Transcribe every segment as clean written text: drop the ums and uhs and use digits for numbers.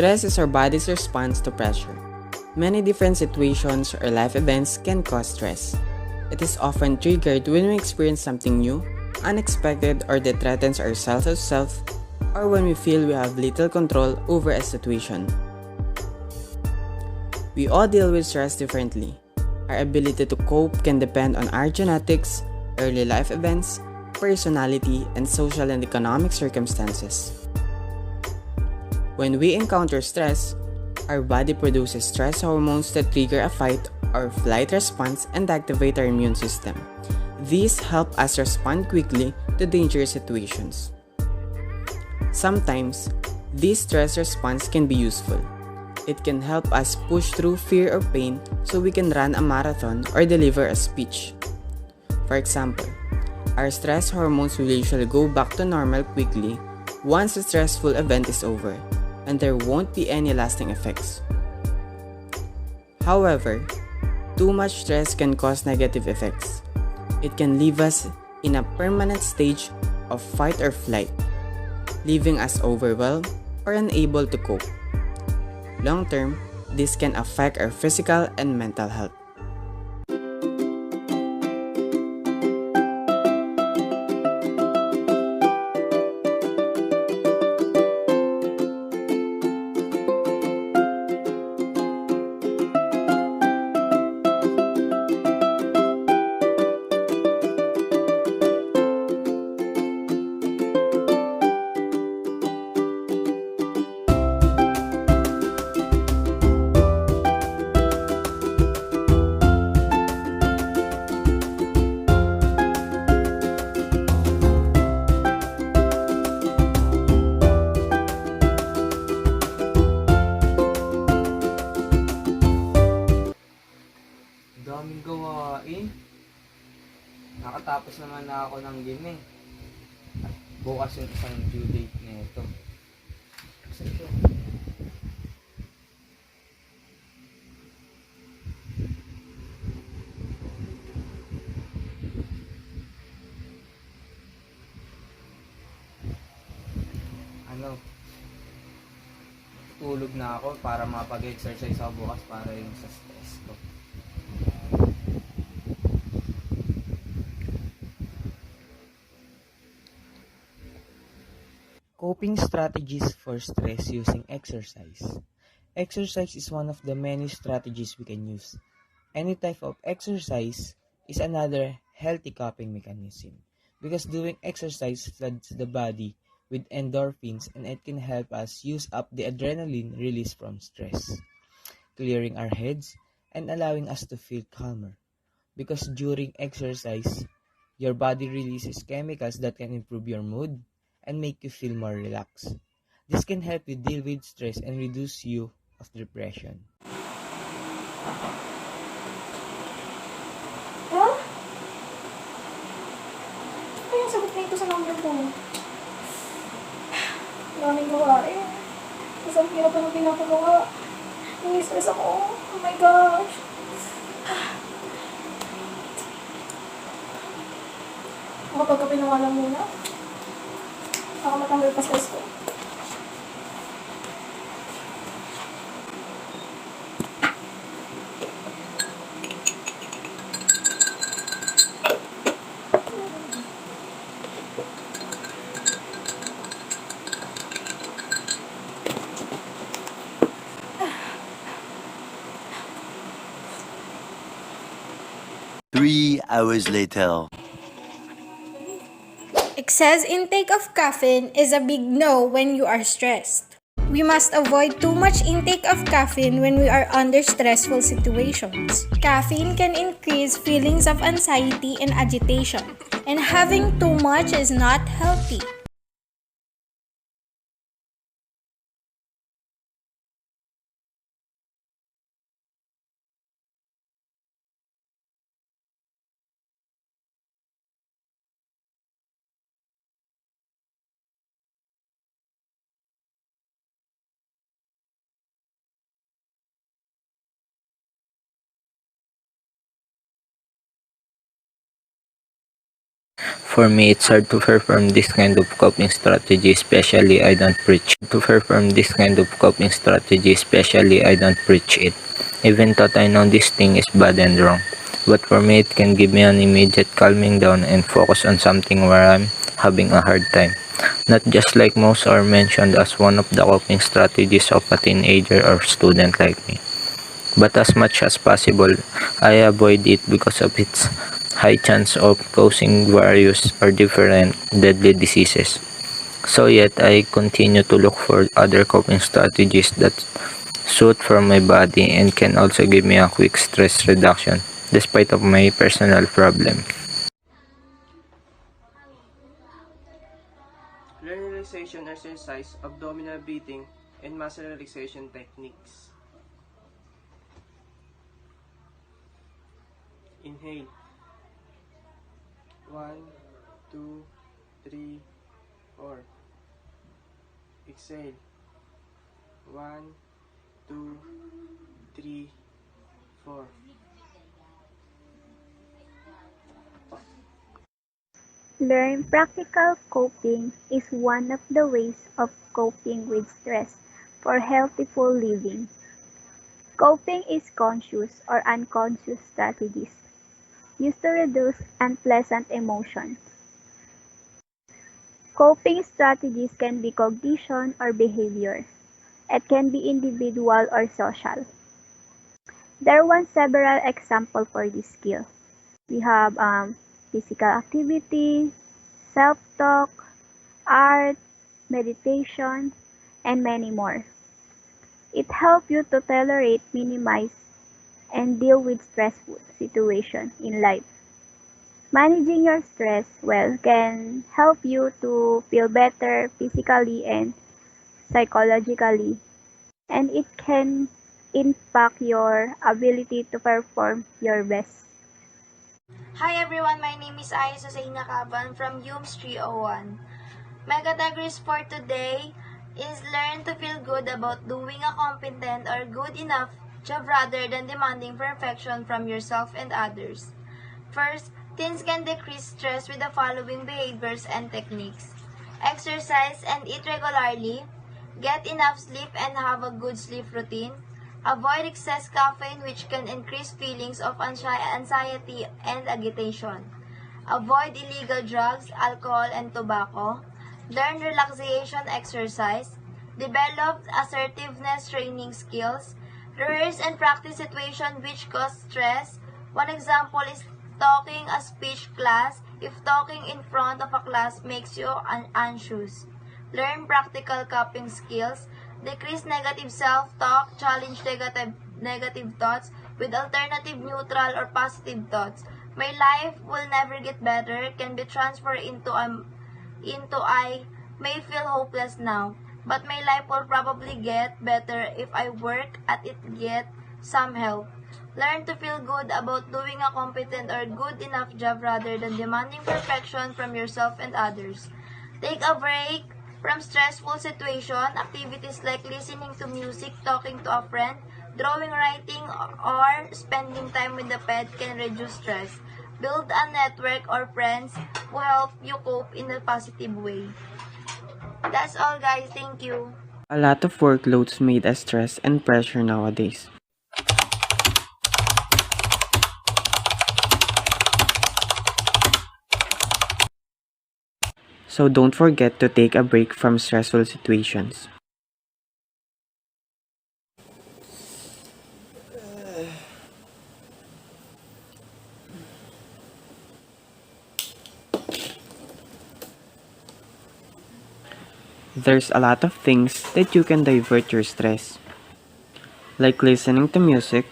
Stress is our body's response to pressure. Many different situations or life events can cause stress. It is often triggered when we experience something new, unexpected, or that threatens our sense of self, or when we feel we have little control over a situation. We all deal with stress differently. Our ability to cope can depend on our genetics, early life events, personality, and social and economic circumstances. When we encounter stress, our body produces stress hormones that trigger a fight or flight response and activate our immune system. These help us respond quickly to dangerous situations. Sometimes, this stress response can be useful. It can help us push through fear or pain so we can run a marathon or deliver a speech. For example, our stress hormones will usually go back to normal quickly once the stressful event is over, and there won't be any lasting effects. However, too much stress can cause negative effects. It can leave us in a permanent stage of fight or flight, leaving us overwhelmed or unable to cope. Long term, this can affect our physical and mental health. Daming gawain. Nakatapos naman na ako ng game eh. At bukas yung isang due date nito. Kasi ito. Tulog na ako para mapag-exercise ako bukas para yung sa stress ko. Coping strategies for stress using exercise. Exercise is one of the many strategies we can use. Any type of exercise is another healthy coping mechanism because doing exercise floods the body with endorphins and it can help us use up the adrenaline released from stress, clearing our heads and allowing us to feel calmer. Because during exercise, your body releases chemicals that can improve your mood and make you feel more relaxed. This can help you deal with stress and reduce you of depression. Huh? Ano yung sagot na ito sa number ko? Daming gawain. Isang hirap na pinapagawa. Nangis-stress ako. Oh my gosh. Makapagkape na nga lang muna. Baka matanggal pa stress ko. Three hours later. Excess intake of caffeine is a big no when you are stressed. We must avoid too much intake of caffeine when we are under stressful situations. Caffeine can increase feelings of anxiety and agitation, and having too much is not healthy. For me, it's hard to perform this kind of coping strategy, especially I don't preach. It. Even thought I know this thing is bad and wrong. But for me, it can give me an immediate calming down and focus on something where I'm having a hard time. Not just like most are mentioned as one of the coping strategies of a teenager or student like me. But as much as possible, I avoid it because of its high chance of causing various or different deadly diseases. So yet, I continue to look for other coping strategies that suit for my body and can also give me a quick stress reduction despite of my personal problem. Learn relaxation exercise, abdominal breathing, and muscle relaxation techniques. Inhale. 1, 2, 3, 4. Exhale. 1, 2, 3, 4. Learn practical coping is one of the ways of coping with stress for healthful living. Coping is conscious or unconscious strategies used to reduce unpleasant emotions. Coping strategies can be cognition or behavior. It can be individual or social. There are several examples for this skill. We have physical activity, self-talk, art, meditation, and many more. It helps you to tolerate, minimize, and deal with stressful situations in life. Managing your stress well can help you to feel better physically and psychologically, and it can impact your ability to perform your best. Hi everyone, my name is Aya Susayna Caban from UMS 301. My categories for today is learn to feel good about doing a competent or good enough job rather than demanding perfection from yourself and others. First, teens can decrease stress with the following behaviors and techniques. Exercise and eat regularly. Get enough sleep and have a good sleep routine. Avoid excess caffeine which can increase feelings of anxiety and agitation. Avoid illegal drugs, alcohol, and tobacco. Learn relaxation exercise. Develop assertiveness training skills. Rehearse and practice situations which cause stress. One example is talking a speech class if talking in front of a class makes you anxious. Learn practical coping skills. Decrease negative self-talk. Challenge negative thoughts with alternative neutral or positive thoughts. My life will never get better can be transferred into I may feel hopeless now, but my life will probably get better if I work at it get some help. Learn to feel good about doing a competent or good enough job rather than demanding perfection from yourself and others. Take a break from stressful situation. Activities like listening to music, talking to a friend, drawing, writing, or spending time with a pet can reduce stress. Build a network or friends who help you cope in a positive way. That's all guys. Thank you. A lot of workloads made us stress and pressure nowadays. So don't forget to take a break from stressful situations. There's a lot of things that you can divert your stress, like listening to music,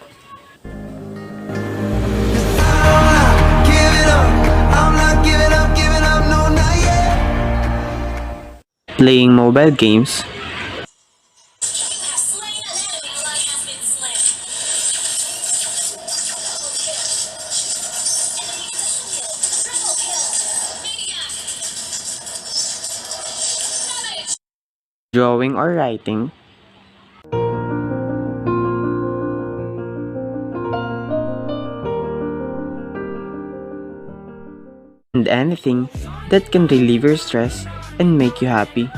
playing mobile games, drawing or writing, and anything that can relieve your stress and make you happy.